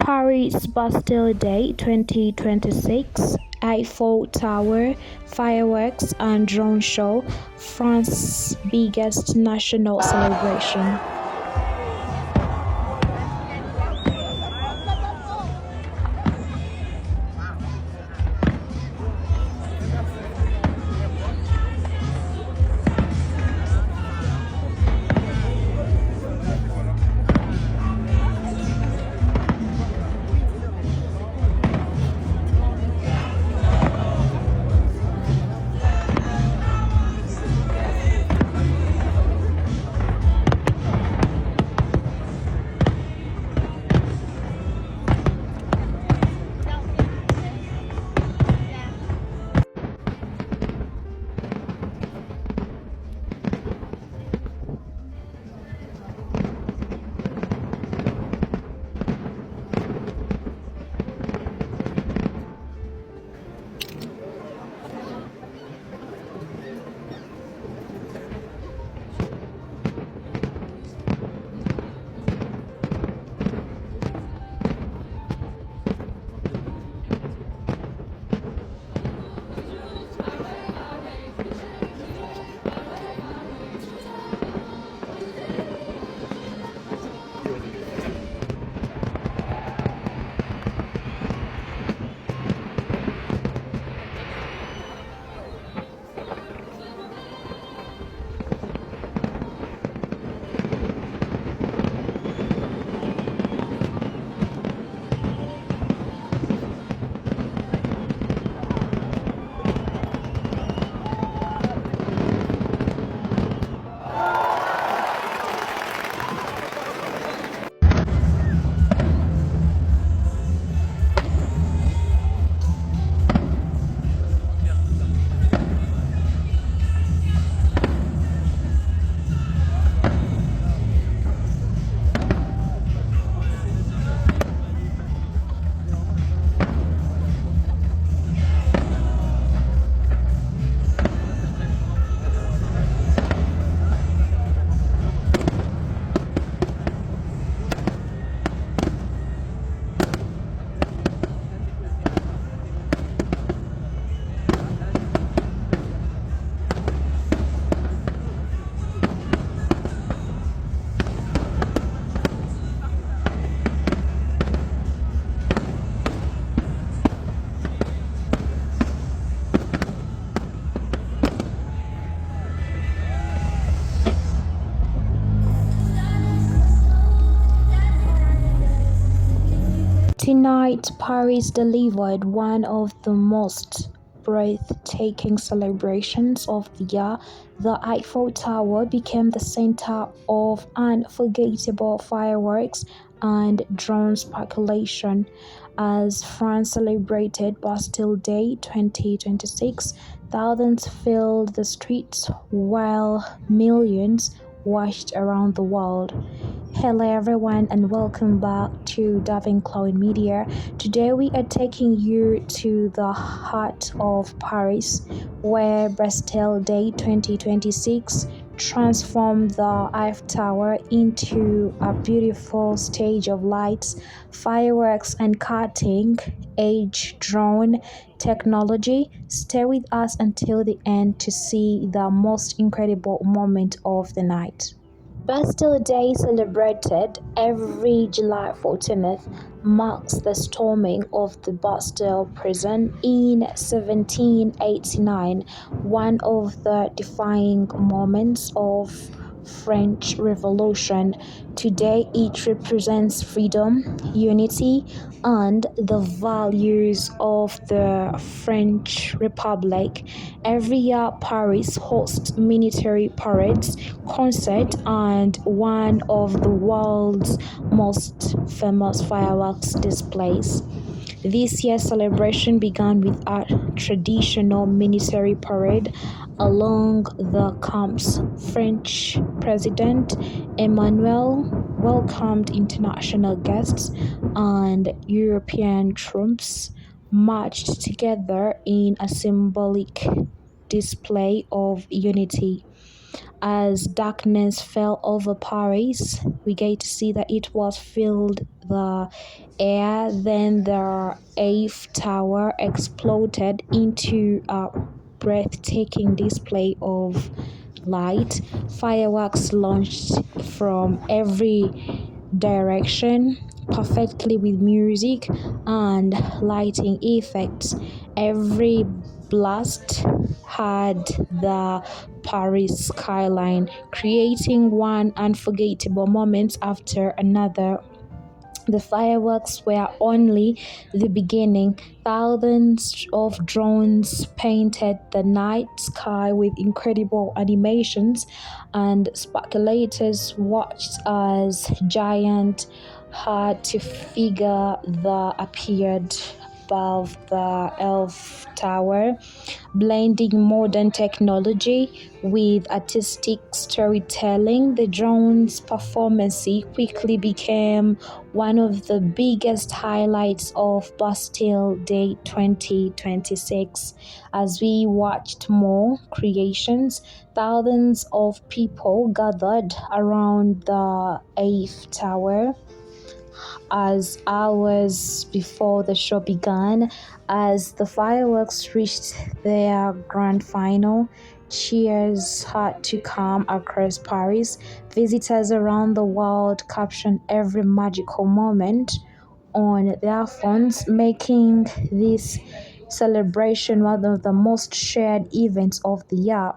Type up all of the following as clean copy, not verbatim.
Paris Bastille Day 2026, Eiffel Tower, fireworks and drone show, France's biggest national celebration. 'Tonight, Paris delivered one of the most breathtaking celebrations of the year. The Eiffel Tower became the center of unforgettable fireworks and drone speculation as France celebrated Bastille Day 2026. Thousands filled the streets while millions watched around the world. Hello everyone and welcome back to Davin Cloud Media. Today we are taking you to the heart of Paris where Bastille Day 2026 transformed the Eiffel Tower into a beautiful stage of lights, fireworks and cutting-edge drone technology. Stay with us until the end to see the most incredible moment of the night. Bastille Day, celebrated every July 14th, marks the storming of the Bastille prison in 1789, one of the defining moments of French Revolution. Today it represents freedom, unity, and the values of the French Republic. Every year, Paris hosts military parades, concerts, and one of the world's most famous fireworks displays. This year's celebration began with a traditional military parade along the camps. French President Emmanuel welcomed international guests, and European troops marched together in a symbolic display of unity. As darkness fell over Paris, we get to see that it was filled the air. Then the Eiffel Tower exploded into a breathtaking display of light. Fireworks launched from every direction, perfectly with music and lighting effects. Every blast had the Paris skyline, creating one unforgettable moment after another. The fireworks were only the beginning. Thousands of drones painted the night sky with incredible animations, and speculators watched as giant had to figure that appeared above the Elf Tower. Blending modern technology with artistic storytelling, the drone's performance quickly became one of the biggest highlights of Bastille Day 2026. As we watched more creations, thousands of people gathered around the Eiffel Tower as hours before the show began. As the fireworks reached their grand final, cheers had to come across Paris. Visitors around the world captioned every magical moment on their phones, making this celebration one of the most shared events of the year.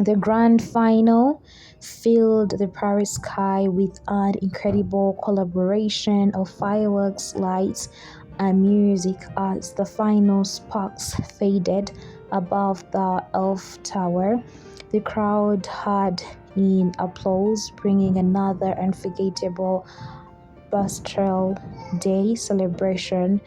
The grand final filled the Paris sky with an incredible collaboration of fireworks, lights, and music as the final sparks faded above the Elf Tower. The crowd had in applause, bringing another unforgettable Bastille Day celebration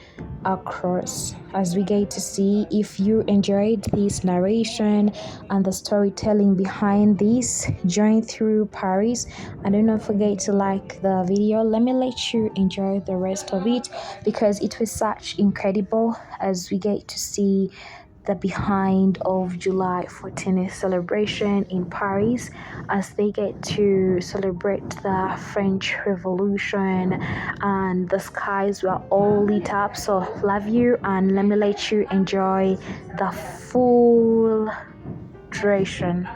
across. As we get to see, if you enjoyed this narration and the storytelling behind this journey through Paris, and do not forget to like the video. Let me let you enjoy the rest of it because it was such incredible as we get to see the behind of July 14th celebration in Paris as they get to celebrate the French Revolution, and the skies were all lit up. So love you, and let me let you enjoy the full duration.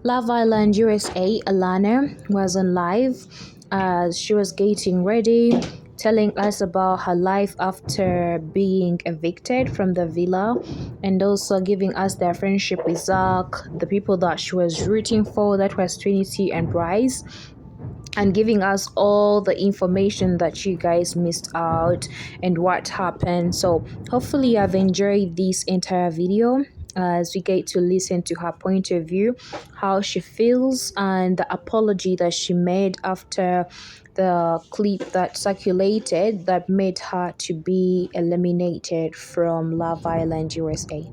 Love Island USA, Alana was on live as she was getting ready, telling us about her life after being evicted from the villa, and also giving us their friendship with Zach, the people that she was rooting for, that was Trinity and Bryce, and giving us all the information that you guys missed out and what happened. So hopefully I've enjoyed this entire video as we get to listen to her point of view, how she feels, and the apology that she made after the clip that circulated that made her to be eliminated from Love Island USA.